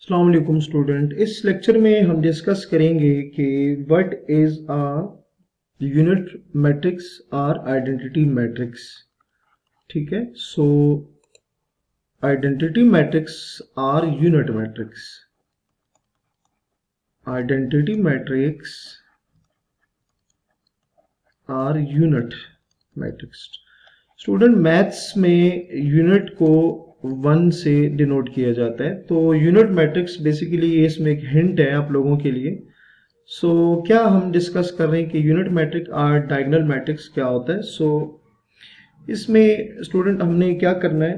अस्सलाम वालेकुम स्टूडेंट। इस लेक्चर में हम डिस्कस करेंगे कि what is a unit matrix और आइडेंटिटी मैट्रिक्स। ठीक है, सो आइडेंटिटी मैट्रिक्स और यूनिट मैट्रिक्स। आइडेंटिटी मैट्रिक्स और यूनिट मैट्रिक्स। स्टूडेंट, मैथ्स में यूनिट को 1 से डिनोट किया जाता है, तो यूनिट मैट्रिक्स बेसिकली ये इसमें एक हिंट है आप लोगों के लिए। क्या हम डिस्कस कर रहे हैं कि यूनिट मैट्रिक और डायगोनल मैट्रिक्स क्या होता है। इसमें स्टूडेंट हमने क्या करना है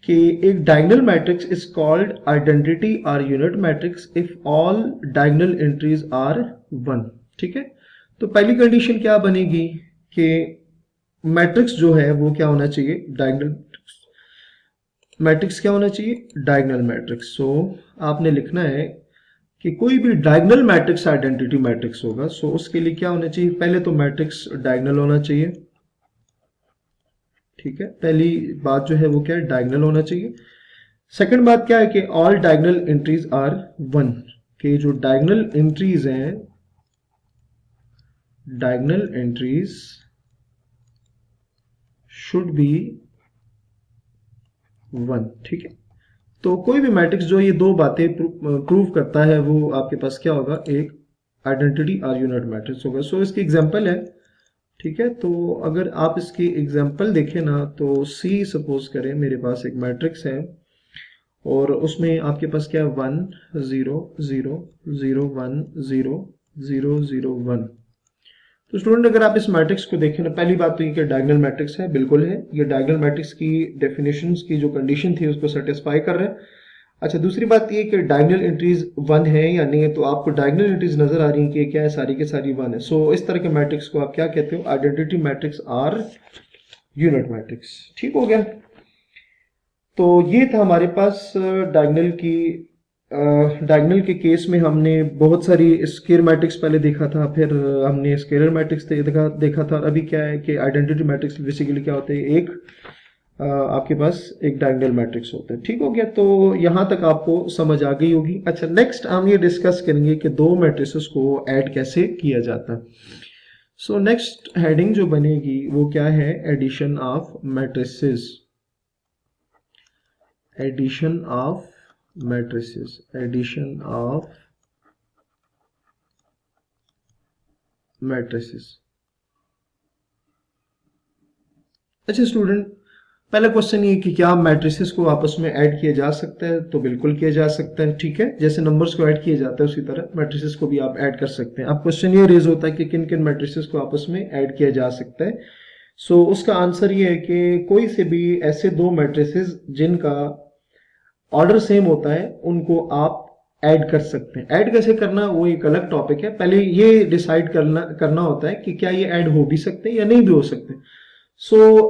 कि एक diagonal matrix is called identity और unit matrix if all diagonal entries are 1। ठीक है, तो पहली कंडीशन क्या बनेगी कि मैट्रिक्स जो है वो क्या होना चाहिए, डायगोनल मैट्रिक्स क्या होना चाहिए, डायगोनल मैट्रिक्स। आपने लिखना है कि कोई भी डायगोनल मैट्रिक्स आइडेंटिटी मैट्रिक्स होगा। उसके लिए क्या होना चाहिए, पहले तो मैट्रिक्स डायगोनल होना चाहिए। ठीक है, पहली बात जो है वो क्या है, डायगोनल होना चाहिए। सेकंड बात क्या है कि ऑल डायगोनल एंट्रीज आर 1, के जो डायगोनल एंट्रीज हैं, डायगोनल एंट्रीज शुड बी 1। ठीक है, तो कोई भी मैट्रिक्स जो ये दो बातें प्रूव करता है वो आपके पास क्या होगा, एक आइडेंटिटी और यूनिट मैट्रिक्स होगा। इसकी एग्जांपल है। ठीक है, तो अगर आप इसकी एग्जांपल देखें ना, तो सी सपोज करें मेरे पास एक मैट्रिक्स है और उसमें आपके पास क्या है, 1 0 0 0 1 0 0 0 1। तो स्टूडेंट, अगर आप इस मैट्रिक्स को देखें ना, पहली बात तो ये कि डायगोनल मैट्रिक्स है, बिल्कुल है। ये डायगोनल मैट्रिक्स की डेफिनेशंस की जो कंडीशन थी उसको सेटिस्फाई कर रहा है। अच्छा, दूसरी बात ये कि डायगोनल एंट्रीज 1 है या नहीं है, तो आपको डायगोनल एंट्रीज नजर आ रही हैं कि क्या है, सारी के सारी 1 है। इस तरह के मैट्रिक्स को आप क्या कहते हो, आइडेंटिटी मैट्रिक्स और यूनिट मैट्रिक्स। ठीक हो गया। तो ये था हमारे पास डायगोनल की। डायगोनल के केस में हमने बहुत सारी स्केलर मैट्रिक्स पहले देखा था, फिर हमने स्केलर मैट्रिक्स देखा था, और अभी क्या है कि आइडेंटिटी मैट्रिक्स बेसिकली क्या होते हैं, एक आपके पास एक डायगोनल मैट्रिक्स होता है। ठीक हो गया, तो यहां तक आपको समझ आ गई होगी। अच्छा, नेक्स्ट हम ये डिस्कस करेंगे कि दो मैट्रिसेस को ऐड कैसे किया जाता है। नेक्स्ट हेडिंग जो बनेगी वो क्या है, addition of matrices. Addition of matrices, addition of matrices. अच्छा स्टूडेंट, पहला क्वेश्चन ये कि क्या मैट्रिसेस को आपस में ऐड किया जा सकता है, तो बिल्कुल किया जा सकता है। ठीक है, जैसे नंबर्स को ऐड किया जाता है उसी तरह मैट्रिसेस को भी आप ऐड कर सकते हैं। अब क्वेश्चन ये रेज होता है कि किन किन मैट्रिसेस को आपस में ऐड किया जा सकता है। उसका आंसर ये है कि कोई से भी ऐसे दो मैट्रिसेस जिनका ऑर्डर सेम होता है उनको आप ऐड कर सकते हैं। ऐड कैसे करना वो एक अलग टॉपिक है, पहले ये डिसाइड करना होता है कि क्या ये ऐड हो भी सकते हैं या नहीं भी हो सकते।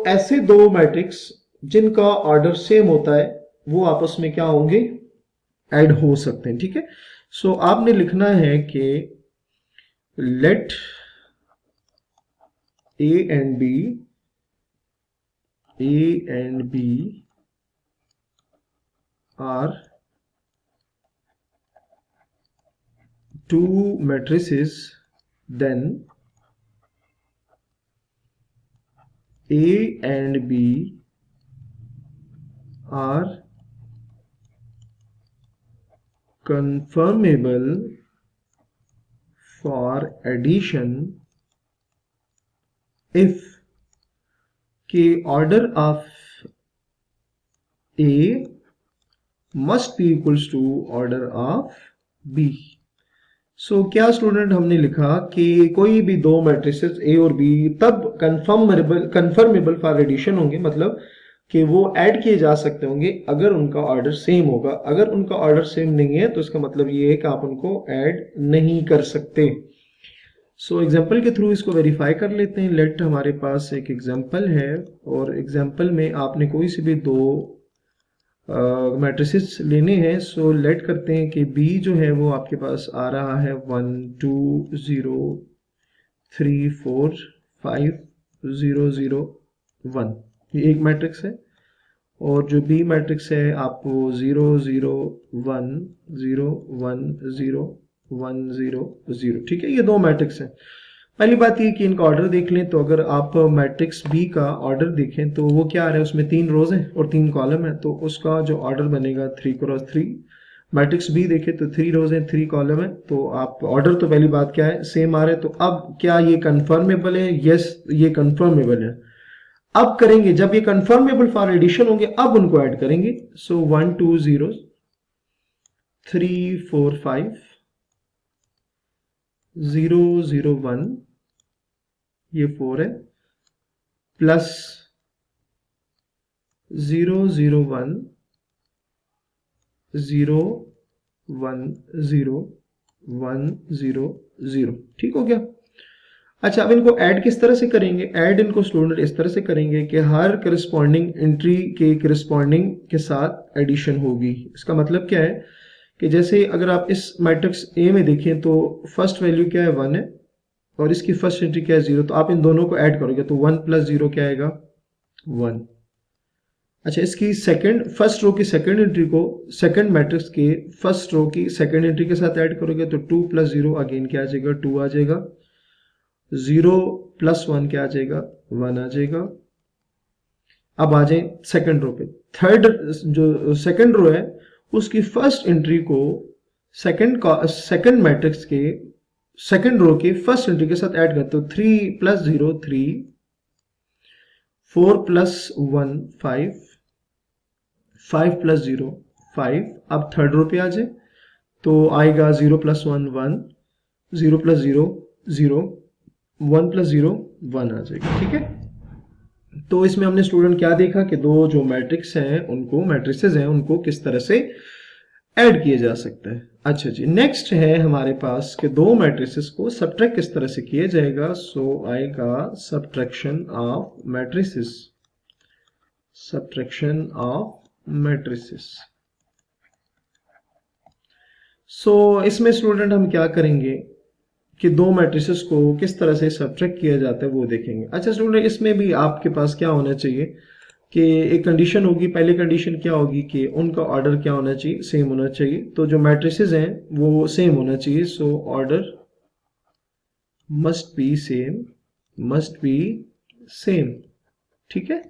ऐसे दो मैट्रिक्स जिनका ऑर्डर सेम होता है वो आपस में क्या होंगे, ऐड हो सकते हैं। ठीक है, आपने लिखना है कि let A and B, A and B are two matrices, then A and B are confirmable for addition if के order of A must be equals to order of B। क्या स्टूडेंट हमने लिखा कि कोई भी दो मैट्रिसेस ए और B तब कन्फर्मेबल फॉर एडिशन होंगे, मतलब कि वो ऐड किए जा सकते होंगे अगर उनका ऑर्डर सेम होगा। अगर उनका ऑर्डर सेम नहीं है तो इसका मतलब ये है कि आप उनको ऐड नहीं कर सकते। एग्जांपल के थ्रू इसको वेरीफाई कर लेते हैं। लेट हमारे पास एक एग्जांपल है और एग्जांपल में आपने कोई सी भी दो मैट्रिसेस लेने हैं। लेट करते हैं कि बी जो है वो आपके पास आ रहा है 1 2 0 3 4 5 0 0 1, ये एक मैट्रिक्स है। और जो बी मैट्रिक्स है आपको 0 0 1 0 1 0 1 0 0, ठीक है, ये दो मैट्रिक्स हैं। पहली बात ये कि इनका ऑर्डर देख लें, तो अगर आप मैट्रिक्स बी का ऑर्डर देखें तो वो क्या आ रहा है, उसमें 3 रोज हैं और 3 कॉलम है, तो उसका जो ऑर्डर बनेगा 3x3। मैट्रिक्स बी देखें तो 3 रोज हैं 3 कॉलम है, तो आप ऑर्डर तो पहली बात क्या है सेम आ रहे हैं। तो अब क्या ये कंफर्मेबल है? यस, ये कंफर्मेबल है। अब करेंगे जब ये कंफर्मेबल फॉर एडिशन होंगे अब उनको ऐड करेंगे। सो 1 2 0 3 4 5 0 0 1 ये 4 है, प्लस 0 0 1 0 1 0 1 0 0, ठीक हो गया। अच्छा, अब इनको ऐड किस तरह से करेंगे? ऐड इनको स्टूडेंट इस तरह से करेंगे कि हर करस्पॉन्डिंग एंट्री के करस्पॉन्डिंग के साथ एडिशन होगी। इसका मतलब क्या है कि जैसे अगर आप इस मैट्रिक्स ए में देखें तो फर्स्ट वैल्यू क्या है 1 है और इसकी फर्स्ट एंट्री क्या है 0, तो आप इन दोनों को ऐड करोगे तो 1 प्लस 0 क्या आएगा 1। अच्छा, इसकी फर्स्ट रो की सेकंड एंट्री को सेकंड मैट्रिक्स के फर्स्ट रो की सेकंड एंट्री के साथ ऐड करोगे तो 2 प्लस 0 अगेन क्या आ जाएगा 2 आ जाएगा, 0 प्लस 1 क्या आ जाएगा 1 आ जाएगा। अब आ जाए सेकंड रो पे। थर्ड जो सेकंड रो है उसकी फर्स्ट एंट्री को सेकंड मैट्रिक्स के सेकंड रो के फर्स्ट एंट्री के साथ ऐड करते हो, 3 प्लस 0 3, 4 प्लस 1 5, 5 प्लस 0 5। अब थर्ड रो पे आ जाए तो आएगा 0 प्लस 1 1, 0 प्लस 0 0, 1 प्लस 0 1 आ जाएगा, ठीक है। तो इसमें हमने स्टूडेंट क्या देखा कि दो जो मैट्रिक्स हैं उनको मैट्रिसेस हैं उनको किस तरह से ऐड किया जा सकता है। अच्छा जी, नेक्स्ट है हमारे पास कि दो मैट्रिसेस को सब्ट्रैक्ट किस तरह से किया जाएगा। सो आएगा subtraction of matrices, subtraction of matrices. So इसमें स्टूडेंट हम क्या करेंगे कि दो मैट्रिसेस को किस तरह से सब्ट्रैक्ट किया जाता है वो देखेंगे। अच्छा स्टूडेंट, इसमें भी आपके पास क्या होना चाहिए कि एक कंडीशन होगी। पहली कंडीशन क्या होगी कि उनका ऑर्डर क्या होना चाहिए, सेम होना चाहिए। तो जो मैट्रिसेस हैं वो सेम होना चाहिए। So order must be same, must be same, ठीक है।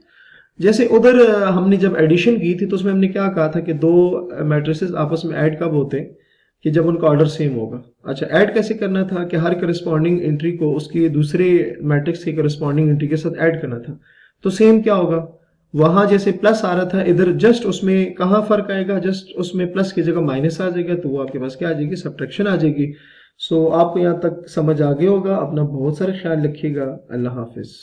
जैसे उधर हमने जब एडिशन की थी तो उसमें हमने क्या कहा था कि दो मैट्रिसेस आपस में ऐड कब होते हैं कि जब उनका ऑर्डर सेम होगा। अच्छा, ऐड कैसे करना था कि हर करस्पॉन्डिंग एंट्री को उसके दूसरे मैट्रिक्स के करस्पॉन्डिंग एंट्री के साथ ऐड करना था। तो सेम क्या होगा, वहां जैसे प्लस आ रहा था इधर जस्ट उसमें कहां फर्क आएगा, जस्ट उसमें प्लस की जगह माइनस आ जाएगा, तो वो आपके पास क्या आ जाएगी, सब्ट्रैक्शन आ जाएगी। सो आपको यहां तक समझ आ गया होगा। अपना बहुत सारा ख्याल रखिएगा। अल्लाह हाफिज।